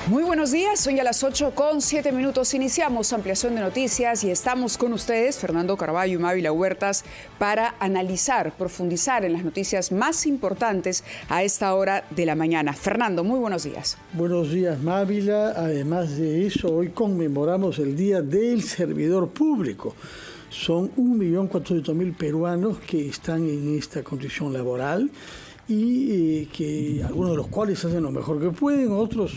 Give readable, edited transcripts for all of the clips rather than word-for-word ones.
Muy buenos días, son ya las 8:07. Iniciamos ampliación de noticias y estamos con ustedes, Fernando Carballo y Mávila Huertas, para analizar, profundizar en las noticias más importantes a esta hora de la mañana. Fernando, muy buenos días. Buenos días, Mávila. Además de eso, hoy conmemoramos el Día del Servidor Público. Son 1.400.000 peruanos que están en esta condición laboral y que algunos de los cuales hacen lo mejor que pueden, otros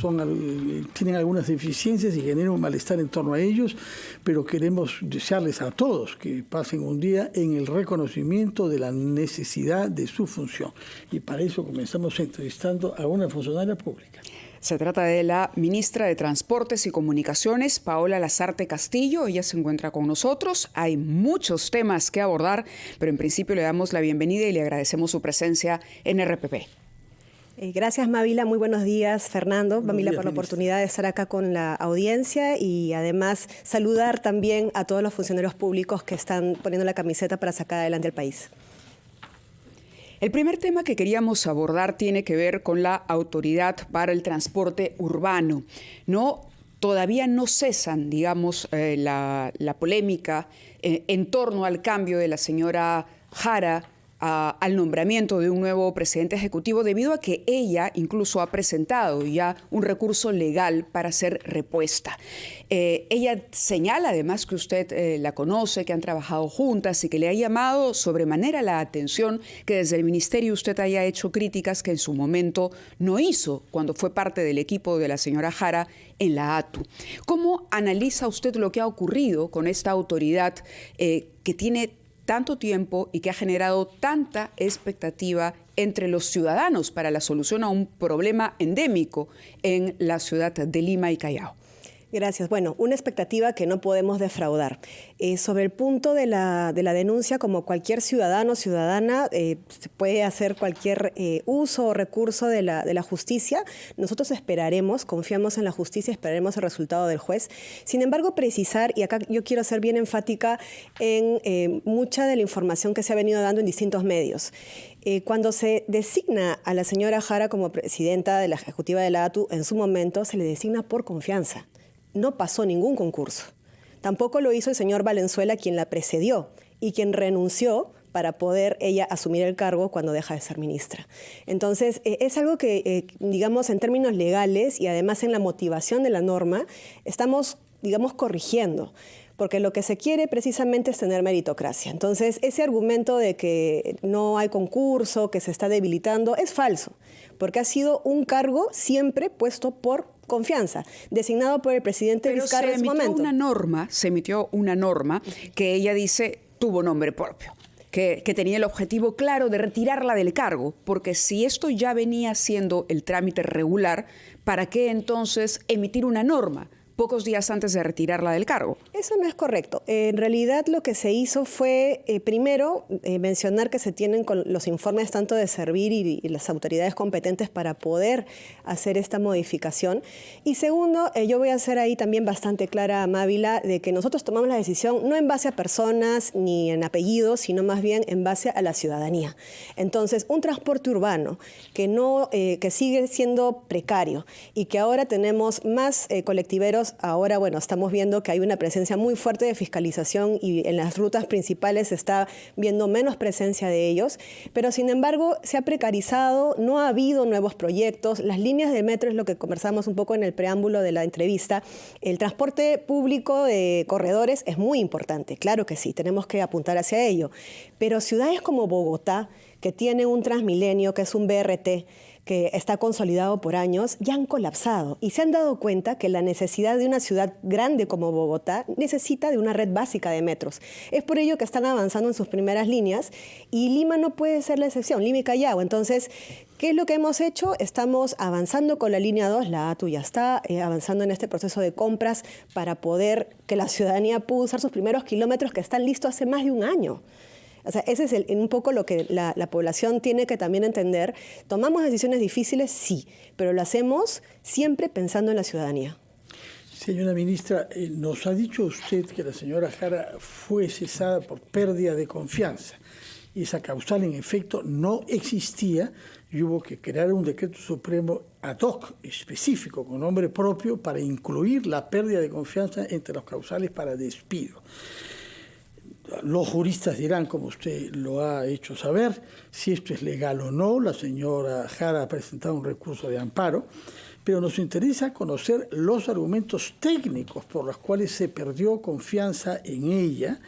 tienen algunas deficiencias y generan un malestar en torno a ellos, pero queremos desearles a todos que pasen un día en el reconocimiento de la necesidad de su función. Y para eso comenzamos entrevistando a una funcionaria pública. Se trata de la ministra de Transportes y Comunicaciones, Paola Lazarte Castillo. Ella se encuentra con nosotros. Hay muchos temas que abordar, pero en principio le damos la bienvenida y le agradecemos su presencia en RPP. Gracias, Mávila. Muy buenos días, Fernando. Mávila, por la oportunidad de estar acá con la audiencia y además saludar también a todos los funcionarios públicos que están poniendo la camiseta para sacar adelante el país. El primer tema que queríamos abordar tiene que ver con la Autoridad para el Transporte Urbano. Todavía no cesan, digamos, la polémica en torno al cambio de la señora Jara al nombramiento de un nuevo presidente ejecutivo, debido a que ella incluso ha presentado ya un recurso legal para ser repuesta. Ella señala además que usted la conoce, que han trabajado juntas y que le ha llamado sobremanera la atención que desde el ministerio usted haya hecho críticas que en su momento no hizo cuando fue parte del equipo de la señora Jara en la ATU. ¿Cómo analiza usted lo que ha ocurrido con esta autoridad que tiene tanto tiempo y que ha generado tanta expectativa entre los ciudadanos para la solución a un problema endémico en la ciudad de Lima y Callao? Gracias. Bueno, una expectativa que no podemos defraudar. Sobre el punto de la denuncia, como cualquier ciudadano o ciudadana, se puede hacer cualquier uso o recurso de la justicia. Nosotros esperaremos, confiamos en la justicia, esperaremos el resultado del juez. Sin embargo, precisar, y acá yo quiero ser bien enfática en mucha de la información que se ha venido dando en distintos medios. Cuando se designa a la señora Jara como presidenta de la ejecutiva de la ATU, en su momento se le designa por confianza. No pasó ningún concurso. Tampoco lo hizo el señor Valenzuela, quien la precedió y quien renunció para poder ella asumir el cargo cuando deja de ser ministra. Entonces, es algo que, digamos, en términos legales y además en la motivación de la norma, estamos, digamos, corrigiendo. Porque lo que se quiere precisamente es tener meritocracia. Entonces, ese argumento de que no hay concurso, que se está debilitando, es falso, porque ha sido un cargo siempre puesto por confianza, designado por el presidente Vizcarra en su momento. Se emitió una norma que ella dice tuvo nombre propio, que tenía el objetivo claro de retirarla del cargo, porque si esto ya venía siendo el trámite regular, ¿para qué entonces emitir una norma pocos días antes de retirarla del cargo? Eso no es correcto. En realidad lo que se hizo fue, primero, mencionar que se tienen los informes tanto de Servir y las autoridades competentes para poder hacer esta modificación. Y segundo, yo voy a ser ahí también bastante clara, Mávila, de que nosotros tomamos la decisión no en base a personas ni en apellidos, sino más bien en base a la ciudadanía. Entonces, un transporte urbano que sigue siendo precario y que ahora tenemos más colectiveros. Ahora, bueno, estamos viendo que hay una presencia muy fuerte de fiscalización y en las rutas principales se está viendo menos presencia de ellos, pero sin embargo se ha precarizado, no ha habido nuevos proyectos, las líneas de metro es lo que conversamos un poco en el preámbulo de la entrevista. El transporte público de corredores es muy importante, claro que sí, tenemos que apuntar hacia ello, pero ciudades como Bogotá, que tiene un Transmilenio, que es un BRT, que está consolidado por años, ya han colapsado y se han dado cuenta que la necesidad de una ciudad grande como Bogotá necesita de una red básica de metros. Es por ello que están avanzando en sus primeras líneas y Lima no puede ser la excepción, Lima y Callao. Entonces, ¿qué es lo que hemos hecho? Estamos avanzando con la línea 2, la ATU ya está avanzando en este proceso de compras para poder que la ciudadanía pueda usar sus primeros kilómetros que están listos hace más de un año. O sea, ese es un poco lo que la población tiene que también entender. Tomamos decisiones difíciles, sí, pero lo hacemos siempre pensando en la ciudadanía. Señora ministra, nos ha dicho usted que la señora Jara fue cesada por pérdida de confianza. Esa causal, en efecto, no existía. y hubo que crear un decreto supremo ad hoc, específico, con nombre propio, para incluir la pérdida de confianza entre los causales para despido. Los juristas dirán, como usted lo ha hecho saber, si esto es legal o no. La señora Jara ha presentado un recurso de amparo, pero nos interesa conocer los argumentos técnicos por los cuales se perdió confianza en ella,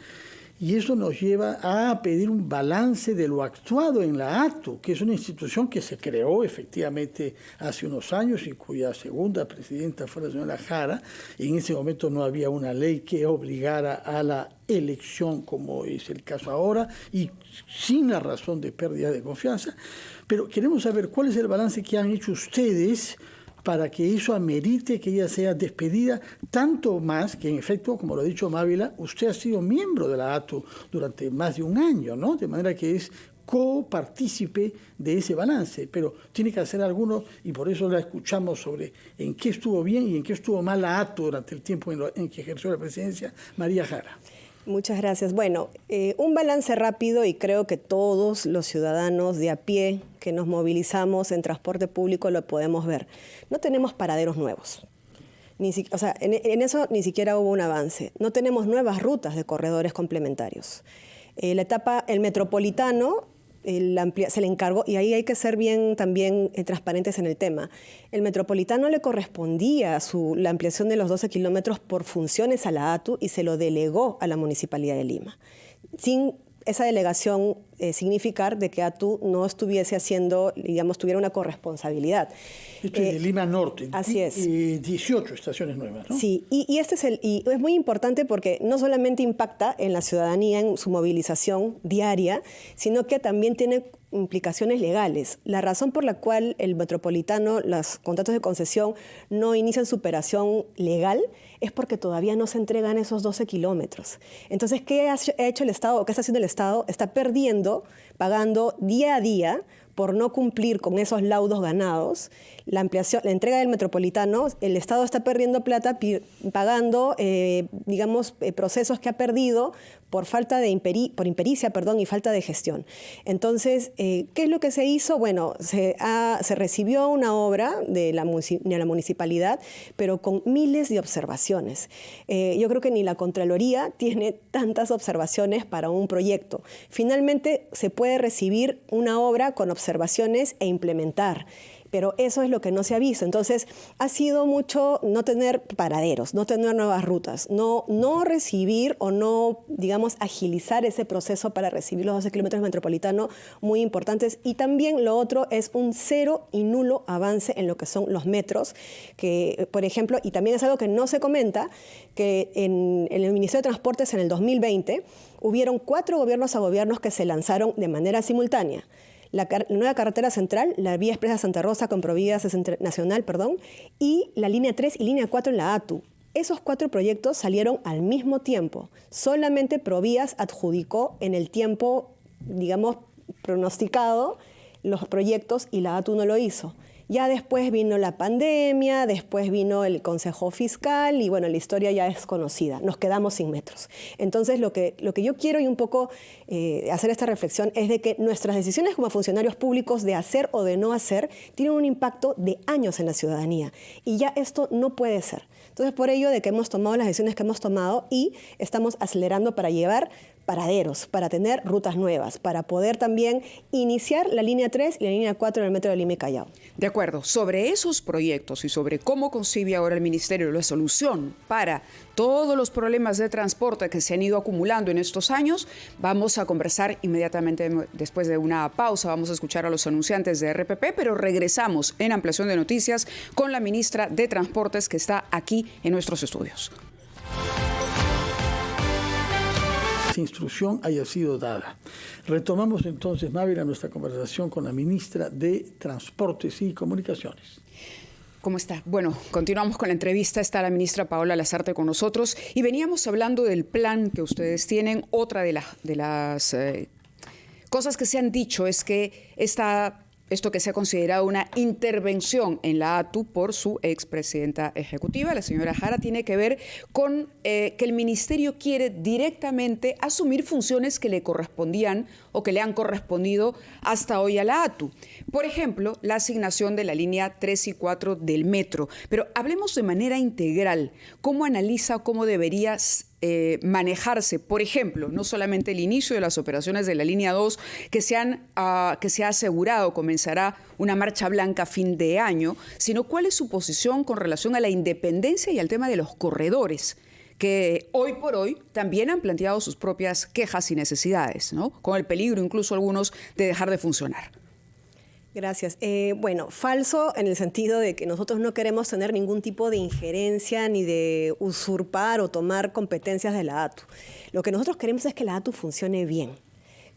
y eso nos lleva a pedir un balance de lo actuado en la ATU, que es una institución que se creó efectivamente hace unos años y cuya segunda presidenta fue la señora Jara. En ese momento no había una ley que obligara a la elección, como es el caso ahora, y sin la razón de pérdida de confianza. Pero queremos saber cuál es el balance que han hecho ustedes para que eso amerite que ella sea despedida, tanto más que, en efecto, como lo ha dicho Mávila, usted ha sido miembro de la ATU durante más de un año, ¿no? De manera que es copartícipe de ese balance, pero tiene que hacer alguno, y por eso la escuchamos sobre en qué estuvo bien y en qué estuvo mal la ATU durante el tiempo en que ejerció la presidencia María Jara. Muchas gracias. Bueno, un balance rápido, y creo que todos los ciudadanos de a pie que nos movilizamos en transporte público lo podemos ver. No tenemos paraderos nuevos. En eso ni siquiera hubo un avance. No tenemos nuevas rutas de corredores complementarios. El metropolitano se le encargó, y ahí hay que ser bien también transparentes en el tema. El metropolitano le correspondía la ampliación de los 12 kilómetros por funciones a la ATU y se lo delegó a la Municipalidad de Lima, sin esa delegación significar de que ATU no estuviese haciendo, digamos, tuviera una corresponsabilidad. Esto es de Lima Norte. Así es. 18 estaciones nuevas, ¿no? Sí, y este es muy importante porque no solamente impacta en la ciudadanía, en su movilización diaria, sino que también tiene implicaciones legales. La razón por la cual el metropolitano, los contratos de concesión no inician su operación legal es porque todavía no se entregan esos 12 kilómetros. Entonces, ¿qué ha hecho el Estado o qué está haciendo el Estado? Está pagando día a día por no cumplir con esos laudos ganados. La ampliación, la entrega del metropolitano, el Estado está perdiendo plata pagando, procesos que ha perdido por falta de impericia, y falta de gestión. Entonces, ¿qué es lo que se hizo? Bueno, se recibió una obra de la municipalidad, pero con miles de observaciones. Yo creo que ni la Contraloría tiene tantas observaciones para un proyecto. Finalmente, se puede recibir una obra con observaciones e implementar. Pero eso es lo que no se ha visto. Entonces, ha sido mucho no tener paraderos, no tener nuevas rutas, no recibir o no, agilizar ese proceso para recibir los 12 kilómetros metropolitanos, muy importantes. Y también lo otro es un cero y nulo avance en lo que son los metros, que, por ejemplo, y también es algo que no se comenta, que en el Ministerio de Transportes en el 2020 hubieron 4 gobiernos a gobiernos que se lanzaron de manera simultánea. La nueva carretera central, la vía expresa Santa Rosa con Provías Nacional, y la línea 3 y línea 4 en la ATU. Esos 4 proyectos salieron al mismo tiempo. Solamente Provías adjudicó en el tiempo, pronosticado los proyectos y la ATU no lo hizo. Ya después vino la pandemia, después vino el Consejo Fiscal y bueno, la historia ya es conocida. Nos quedamos sin metros. Entonces, lo que yo quiero y un poco hacer esta reflexión es de que nuestras decisiones como funcionarios públicos de hacer o de no hacer tienen un impacto de años en la ciudadanía. Y ya esto no puede ser. Entonces, por ello de que hemos tomado las decisiones que hemos tomado y estamos acelerando para llevar paraderos, para tener rutas nuevas, para poder también iniciar la línea 3 y la línea 4 en el metro de Lima y Callao. De acuerdo. Sobre esos proyectos y sobre cómo concibe ahora el Ministerio la solución para todos los problemas de transporte que se han ido acumulando en estos años, vamos a conversar inmediatamente después de una pausa. Vamos a escuchar a los anunciantes de RPP, pero regresamos en Ampliación de Noticias con la ministra de Transportes que está aquí en nuestros estudios. Instrucción haya sido dada. Retomamos entonces, Mávila, nuestra conversación con la ministra de Transportes y Comunicaciones. ¿Cómo está? Bueno, continuamos con la entrevista. Está la ministra Paola Lasarte con nosotros y veníamos hablando del plan que ustedes tienen. Otra de las cosas que se han dicho es que esta esto que se ha considerado una intervención en la ATU por su expresidenta ejecutiva, la señora Jara, tiene que ver con que el ministerio quiere directamente asumir funciones que le correspondían o que le han correspondido hasta hoy a la ATU. Por ejemplo, la asignación de la línea 3 y 4 del metro. Pero hablemos de manera integral. ¿Cómo analiza cómo debería manejarse, por ejemplo, no solamente el inicio de las operaciones de la línea 2, que se ha asegurado comenzará una marcha blanca a fin de año, sino cuál es su posición con relación a la independencia y al tema de los corredores, que hoy por hoy también han planteado sus propias quejas y necesidades, ¿no? Con el peligro incluso algunos de dejar de funcionar? Gracias. Bueno, falso en el sentido de que nosotros no queremos tener ningún tipo de injerencia ni de usurpar o tomar competencias de la ATU. Lo que nosotros queremos es que la ATU funcione bien.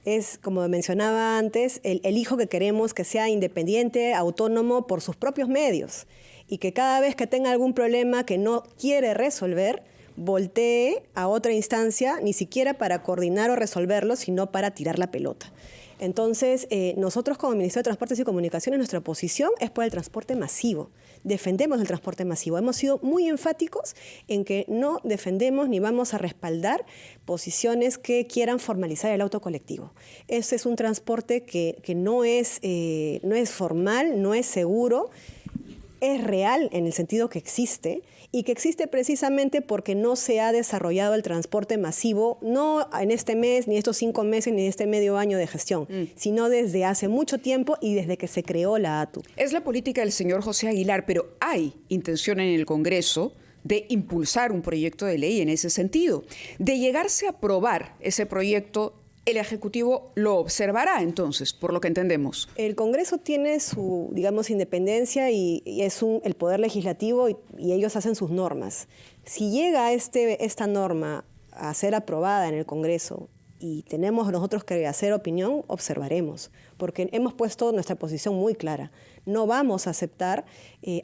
Es, como mencionaba antes, el hijo que queremos que sea independiente, autónomo por sus propios medios y que cada vez que tenga algún problema que no quiere resolver, voltee a otra instancia, ni siquiera para coordinar o resolverlo, sino para tirar la pelota. Entonces, nosotros como Ministerio de Transportes y Comunicaciones, nuestra posición es por el transporte masivo. Defendemos el transporte masivo. Hemos sido muy enfáticos en que no defendemos ni vamos a respaldar posiciones que quieran formalizar el auto colectivo. Este es un transporte que no es formal, no es seguro, es real en el sentido que existe, y que existe precisamente porque no se ha desarrollado el transporte masivo, no en este mes, ni estos 5 meses, ni este medio año de gestión, sino desde hace mucho tiempo y desde que se creó la ATU. Es la política del señor José Aguilar, pero hay intención en el Congreso de impulsar un proyecto de ley en ese sentido. De llegarse a aprobar ese proyecto, el Ejecutivo lo observará entonces, por lo que entendemos. El Congreso tiene su, digamos, independencia y es el Poder Legislativo y ellos hacen sus normas. Si llega esta norma a ser aprobada en el Congreso y tenemos nosotros que hacer opinión, observaremos, porque hemos puesto nuestra posición muy clara. No vamos a aceptar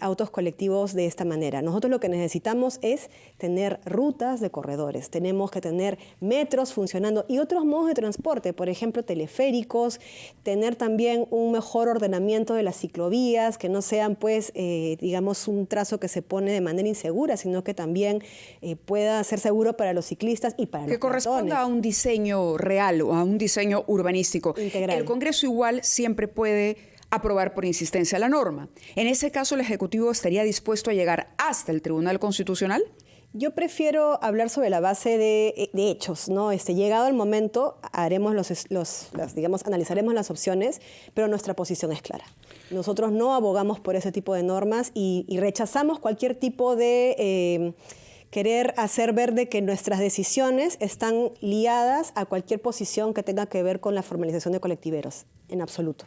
autos colectivos de esta manera. Nosotros lo que necesitamos es tener rutas de corredores, tenemos que tener metros funcionando y otros modos de transporte, por ejemplo, teleféricos, tener también un mejor ordenamiento de las ciclovías, que no sean, pues, digamos, un trazo que se pone de manera insegura, sino que también pueda ser seguro para los ciclistas y para los peatones. Que corresponda a un diseño real o a un diseño urbanístico. Integral. El Congreso igual siempre puede aprobar por insistencia la norma. En ese caso, ¿el Ejecutivo estaría dispuesto a llegar hasta el Tribunal Constitucional? Yo prefiero hablar sobre la base de hechos, ¿no? Llegado el momento, haremos digamos, analizaremos las opciones, pero nuestra posición es clara. Nosotros no abogamos por ese tipo de normas y rechazamos cualquier tipo de querer hacer ver de que nuestras decisiones están liadas a cualquier posición que tenga que ver con la formalización de colectiveros, en absoluto.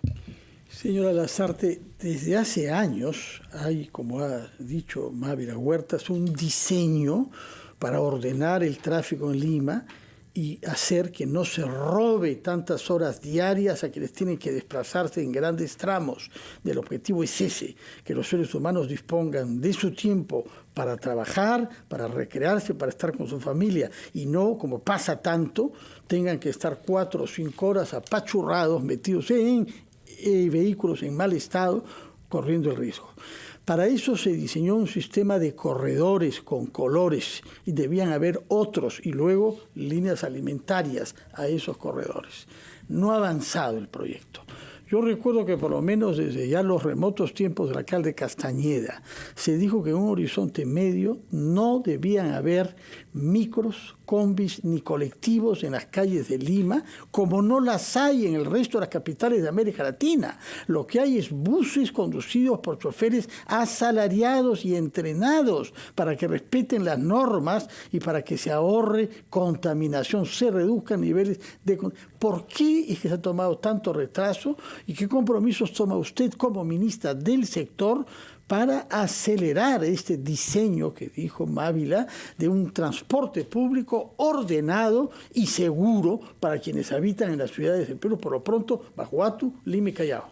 Señora Lasarte, desde hace años hay, como ha dicho Mávila Huertas, un diseño para ordenar el tráfico en Lima y hacer que no se robe tantas horas diarias a quienes tienen que desplazarse en grandes tramos. El objetivo es ese, que los seres humanos dispongan de su tiempo para trabajar, para recrearse, para estar con su familia y no, como pasa tanto, tengan que estar 4 o 5 horas apachurrados, metidos en vehículos en mal estado, corriendo el riesgo. Para eso se diseñó un sistema de corredores con colores y debían haber otros y luego líneas alimentarias a esos corredores. No ha avanzado el proyecto. Yo recuerdo que por lo menos desde ya los remotos tiempos del alcalde Castañeda se dijo que en un horizonte medio no debían haber micros, combis ni colectivos en las calles de Lima, como no las hay en el resto de las capitales de América Latina. Lo que hay es buses conducidos por choferes asalariados y entrenados para que respeten las normas y para que se ahorre contaminación, se reduzcan niveles de... ¿Por qué es que se ha tomado tanto retraso y qué compromisos toma usted como ministra del sector para acelerar este diseño que dijo Mávila de un transporte público ordenado y seguro para quienes habitan en las ciudades del Perú, por lo pronto bajo ATU, Lima y Callao?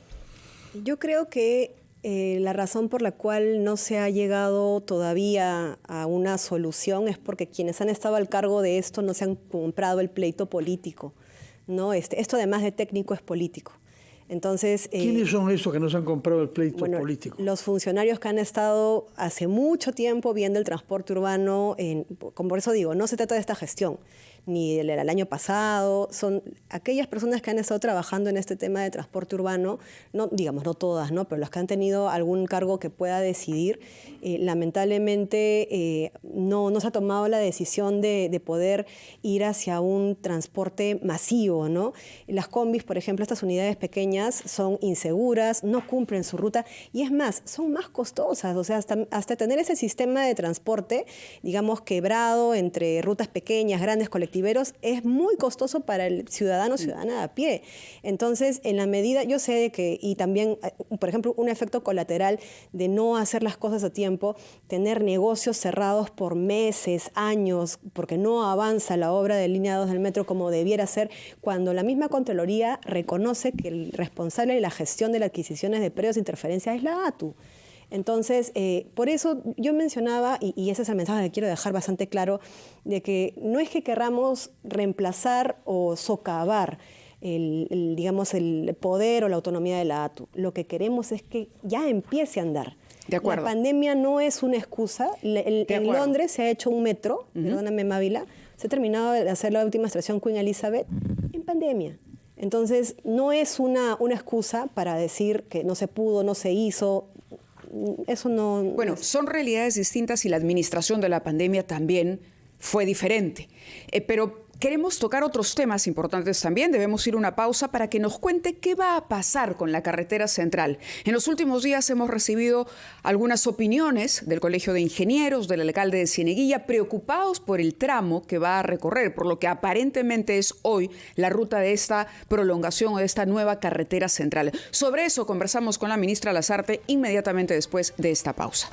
Yo creo que la razón por la cual no se ha llegado todavía a una solución es porque quienes han estado al cargo de esto no se han comprado el pleito político, ¿no? Esto además de técnico es político. Entonces, ¿quiénes son esos que nos han comprado el pleito político? Los funcionarios que han estado hace mucho tiempo viendo el transporte urbano, por eso digo, no se trata de esta gestión, ni del año pasado, son aquellas personas que han estado trabajando en este tema de transporte urbano, no, digamos, no todas, ¿no? Pero las que han tenido algún cargo que pueda decidir, lamentablemente no se ha tomado la decisión de poder ir hacia un transporte masivo, ¿no? Las combis, por ejemplo, estas unidades pequeñas son inseguras, no cumplen su ruta y es más, son más costosas, o sea, hasta tener ese sistema de transporte, digamos, quebrado entre rutas pequeñas, grandes, colectivas, es muy costoso para el ciudadano o ciudadana a pie. Entonces, en la medida, yo sé de que, y también, por ejemplo, un efecto colateral de no hacer las cosas a tiempo, tener negocios cerrados por meses, años, porque no avanza la obra de línea 2 del metro como debiera ser, cuando la misma Contraloría reconoce que el responsable de la gestión de las adquisiciones de predios de interferencia es la ATU. Entonces, por eso yo mencionaba, y ese es el mensaje que quiero dejar bastante claro, de que no es que queramos reemplazar o socavar digamos, el poder o la autonomía de la ATU. Lo que queremos es que ya empiece a andar. De acuerdo. La pandemia no es una excusa. En Londres se ha hecho un metro, perdóname, Mávila, se ha terminado de hacer la última estación Queen Elizabeth en pandemia. Entonces, no es una excusa para decir que no se pudo, no se hizo. Eso no... Bueno, son realidades distintas y la administración de la pandemia también fue diferente. Pero queremos tocar otros temas importantes también. Debemos ir a una pausa para que nos cuente qué va a pasar con la carretera central. En los últimos días hemos recibido algunas opiniones del Colegio de Ingenieros, del alcalde de Cieneguilla, preocupados por el tramo que va a recorrer, por lo que aparentemente es hoy la ruta de esta prolongación o de esta nueva carretera central. Sobre eso conversamos con la ministra Lasarte inmediatamente después de esta pausa.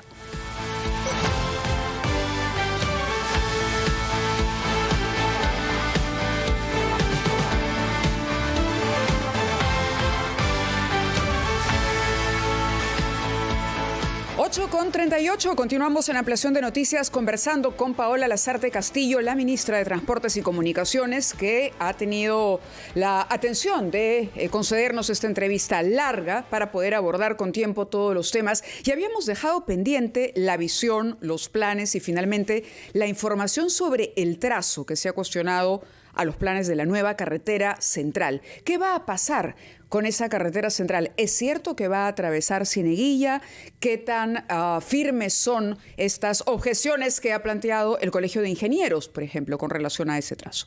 Con 38, continuamos en Ampliación de Noticias conversando con Paola Lasarte Castillo, la ministra de Transportes y Comunicaciones, que ha tenido la atención de concedernos esta entrevista larga para poder abordar con tiempo todos los temas. Y habíamos dejado pendiente la visión, los planes y finalmente la información sobre el trazo que se ha cuestionado a los planes de la nueva carretera central. ¿Qué va a pasar con esa carretera central? ¿Es cierto que va a atravesar Cieneguilla? ¿Qué tan firmes son estas objeciones que ha planteado el Colegio de Ingenieros, por ejemplo, con relación a ese trazo?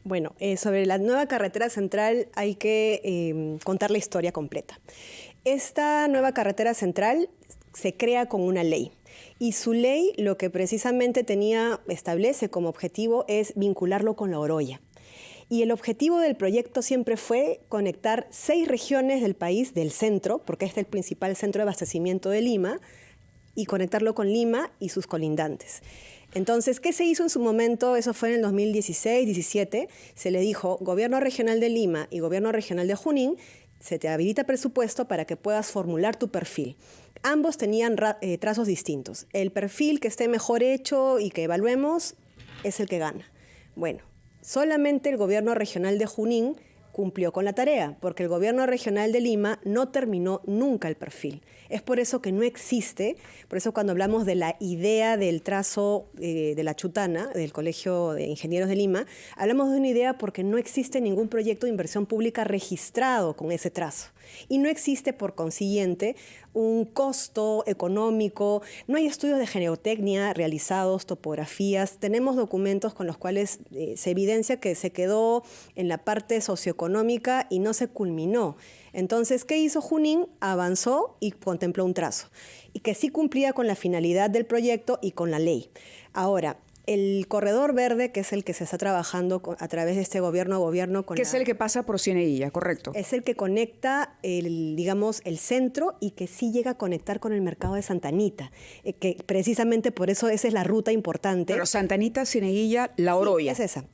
Bueno, sobre la nueva carretera central hay que contar la historia completa. Esta nueva carretera central se crea con una ley. Y su ley lo que precisamente establece como objetivo es vincularlo con la Oroya. Y el objetivo del proyecto siempre fue conectar 6 regiones del país, del centro, porque este es el principal centro de abastecimiento de Lima, y conectarlo con Lima y sus colindantes. Entonces, ¿qué se hizo en su momento? Eso fue en el 2016-17. Se le dijo, Gobierno Regional de Lima y Gobierno Regional de Junín, se te habilita presupuesto para que puedas formular tu perfil. Ambos tenían trazos distintos. El perfil que esté mejor hecho y que evaluemos es el que gana. Bueno, solamente el Gobierno Regional de Junín cumplió con la tarea, porque el Gobierno Regional de Lima no terminó nunca el perfil. Es por eso que no existe, por eso cuando hablamos de la idea del trazo de la Chutana, del Colegio de Ingenieros de Lima, hablamos de una idea porque no existe ningún proyecto de inversión pública registrado con ese trazo. Y no existe, por consiguiente, un costo económico, no hay estudios de geotecnia realizados, topografías, tenemos documentos con los cuales se evidencia que se quedó en la parte socioeconómica y no se culminó. Entonces, ¿qué hizo Junín? Avanzó y contempló un trazo, y que sí cumplía con la finalidad del proyecto y con la ley. Ahora, el corredor verde, que es el que se está trabajando a través de este gobierno a gobierno con que es el que pasa por Cieneguilla, correcto. Es el que conecta, digamos, el centro y que sí llega a conectar con el mercado de Santa Anita, que precisamente por eso esa es la ruta importante. Pero Santa Anita, Cieneguilla, La Oroya. Sí, es esa.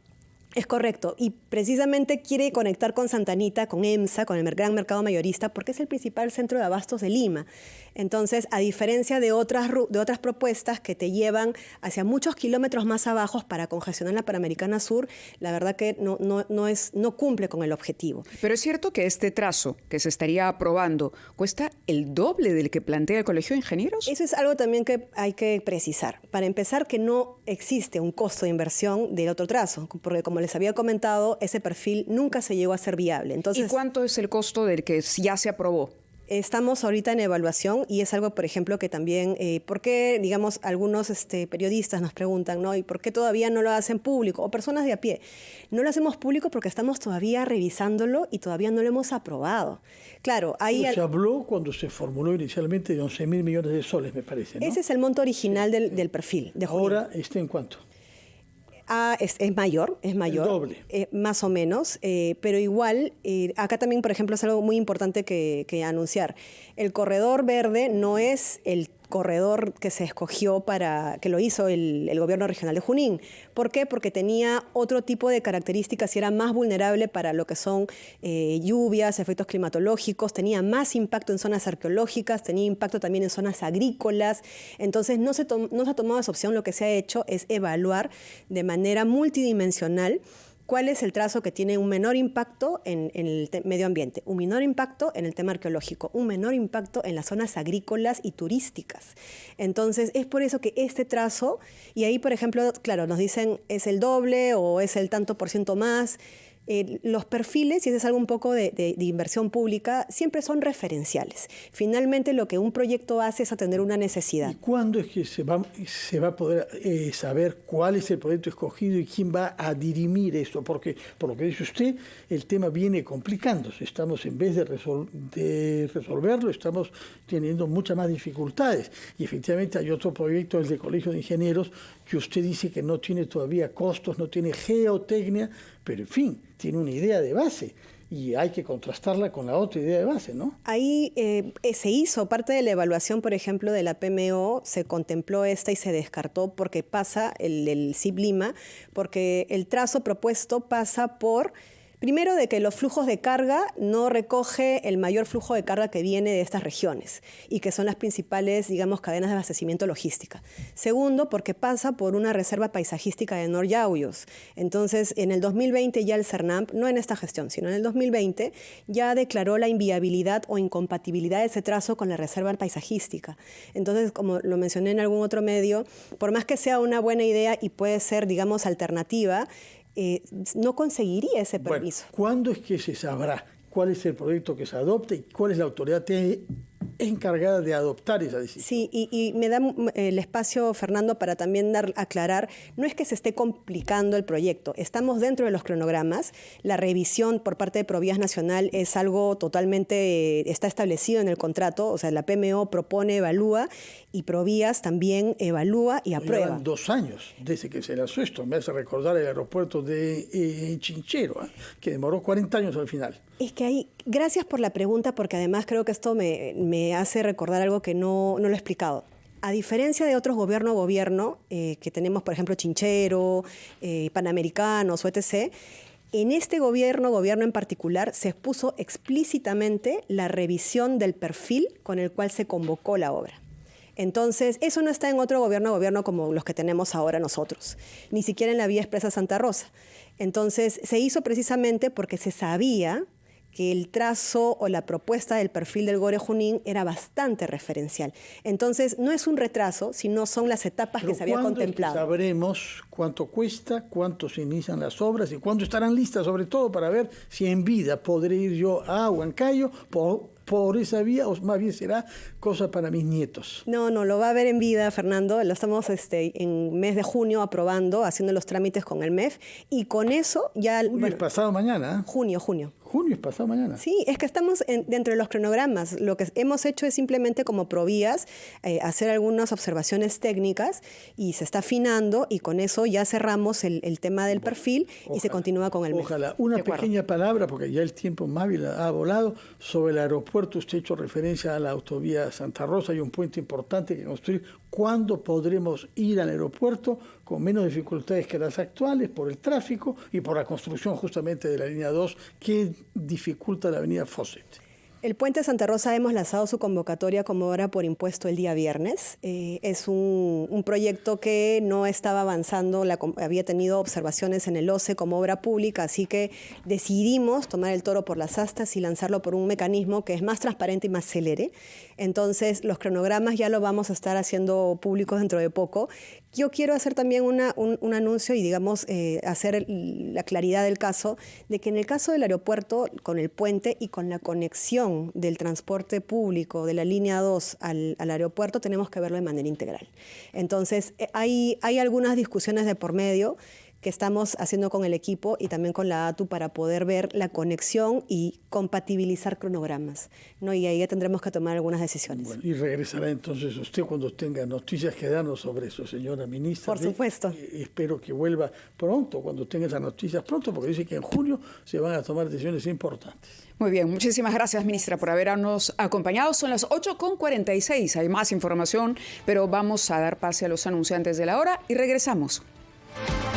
Es correcto, y precisamente quiere conectar con Santa Anita, con EMSA, con el gran mercado mayorista, porque es el principal centro de abastos de Lima. Entonces, a diferencia de otras propuestas que te llevan hacia muchos kilómetros más abajo para congestionar la Panamericana Sur, la verdad que no cumple con el objetivo. Pero es cierto que este trazo que se estaría aprobando cuesta el doble del que plantea el Colegio de Ingenieros. Eso es algo también que hay que precisar. Para empezar, que no existe un costo de inversión del otro trazo, porque como les había comentado, ese perfil nunca se llegó a ser viable. Entonces, ¿y cuánto es el costo del que ya se aprobó? Estamos ahorita en evaluación y es algo, por ejemplo, que también, ¿por qué, digamos, algunos periodistas nos preguntan, ¿no? ¿Y por qué todavía no lo hacen público? O personas de a pie. No lo hacemos público porque estamos todavía revisándolo y todavía no lo hemos aprobado. Claro, ahí... Se habló cuando se formuló inicialmente de 11.000 millones de soles, me parece, ¿no? Ese es el monto original del perfil. De ahora, ¿está en cuánto? Es mayor. El doble. Más o menos, pero igual, acá también, por ejemplo, es algo muy importante que anunciar. El corredor verde no es el corredor que se escogió que lo hizo el gobierno regional de Junín. ¿Por qué? Porque tenía otro tipo de características y era más vulnerable para lo que son lluvias, efectos climatológicos, tenía más impacto en zonas arqueológicas, tenía impacto también en zonas agrícolas. Entonces no se ha tomado esa opción, lo que se ha hecho es evaluar de manera multidimensional cuál es el trazo que tiene un menor impacto en el medio ambiente, un menor impacto en el tema arqueológico, un menor impacto en las zonas agrícolas y turísticas. Entonces, es por eso que este trazo, y ahí, por ejemplo, claro, nos dicen es el doble o es el tanto por ciento más. Los perfiles, y eso es algo un poco de inversión pública, siempre son referenciales. Finalmente, lo que un proyecto hace es atender una necesidad. ¿Y cuándo es que se va a poder saber cuál es el proyecto escogido y quién va a dirimir esto? Porque, por lo que dice usted, el tema viene complicándose. Estamos, en vez de resolverlo, estamos teniendo muchas más dificultades. Y efectivamente hay otro proyecto, el del Colegio de Ingenieros, que usted dice que no tiene todavía costos, no tiene geotecnia, pero en fin, tiene una idea de base y hay que contrastarla con la otra idea de base, ¿no? Ahí se hizo parte de la evaluación, por ejemplo, de la PMO, se contempló esta y se descartó porque pasa el CIP Lima, porque el trazo propuesto pasa por... Primero, de que los flujos de carga no recoge el mayor flujo de carga que viene de estas regiones y que son las principales, digamos, cadenas de abastecimiento logística. Segundo, porque pasa por una reserva paisajística de Noryauyos. Entonces, en el 2020 ya el CERNAMP, no en esta gestión, sino en el 2020, ya declaró la inviabilidad o incompatibilidad de ese trazo con la reserva paisajística. Entonces, como lo mencioné en algún otro medio, por más que sea una buena idea y puede ser, digamos, alternativa, no conseguiría ese permiso. Bueno, ¿cuándo es que se sabrá cuál es el proyecto que se adopte y cuál es la autoridad encargada de adoptar esa decisión? Sí, y me da el espacio, Fernando, para también aclarar, no es que se esté complicando el proyecto, estamos dentro de los cronogramas, la revisión por parte de Provías Nacional es algo totalmente, está establecido en el contrato, o sea, la PMO propone, evalúa, y Provías también evalúa y aprueba. Llevan 2 años desde que se lanzó esto, me hace recordar el aeropuerto de Chinchero, que demoró 40 años al final. Es que ahí, gracias por la pregunta, porque además creo que esto me hace recordar algo que no lo he explicado. A diferencia de otros gobierno, que tenemos, por ejemplo, Chinchero, Panamericanos o etc., en este gobierno en particular, se expuso explícitamente la revisión del perfil con el cual se convocó la obra. Entonces, eso no está en otro gobierno como los que tenemos ahora nosotros, ni siquiera en la Vía Expresa Santa Rosa. Entonces, se hizo precisamente porque se sabía que el trazo o la propuesta del perfil del Gore Junín era bastante referencial. Entonces, no es un retraso, sino son las etapas que se había contemplado. ¿Cuándo sabremos cuánto cuesta, cuánto se inician las obras y cuándo estarán listas, sobre todo para ver si en vida podré ir yo a Huancayo por esa vía, o más bien será cosa para mis nietos? No, lo va a ver en vida, Fernando. Lo estamos en mes de junio aprobando, haciendo los trámites con el MEF, y con eso ya... Junio es pasado mañana. Junio. Junio es pasado mañana. Sí, es que estamos dentro de los cronogramas. Lo que hemos hecho es simplemente como Provías hacer algunas observaciones técnicas y se está afinando, y con eso ya cerramos el tema del perfil y se continúa con el MEF. Ojalá. Una pequeña palabra, porque ya el tiempo móvil ha volado, sobre el aeropuerto. Usted ha hecho referencia a la autovía Santa Rosa y un puente importante que construir. ¿Cuándo podremos ir al aeropuerto con menos dificultades que las actuales por el tráfico y por la construcción justamente de la línea 2 que dificulta la avenida Fawcett? El Puente Santa Rosa hemos lanzado su convocatoria como obra por impuesto el día viernes. Es un proyecto que no estaba avanzando, había tenido observaciones en el OCE como obra pública, así que decidimos tomar el toro por las astas y lanzarlo por un mecanismo que es más transparente y más célere. Entonces, los cronogramas ya lo vamos a estar haciendo públicos dentro de poco. Yo quiero hacer también un anuncio y, digamos, hacer la claridad del caso, de que en el caso del aeropuerto, con el puente y con la conexión del transporte público de la línea 2 al aeropuerto, tenemos que verlo de manera integral. Entonces, hay algunas discusiones de por medio que estamos haciendo con el equipo y también con la ATU para poder ver la conexión y compatibilizar cronogramas, ¿no? Y ahí ya tendremos que tomar algunas decisiones. Bueno, y regresará entonces usted cuando tenga noticias que darnos sobre eso, señora ministra. Por supuesto. Espero que vuelva pronto, cuando tenga esas noticias pronto, porque dice que en junio se van a tomar decisiones importantes. Muy bien, muchísimas gracias, ministra, por habernos acompañado. Son las 8:46, hay más información, pero vamos a dar pase a los anunciantes de la hora y regresamos.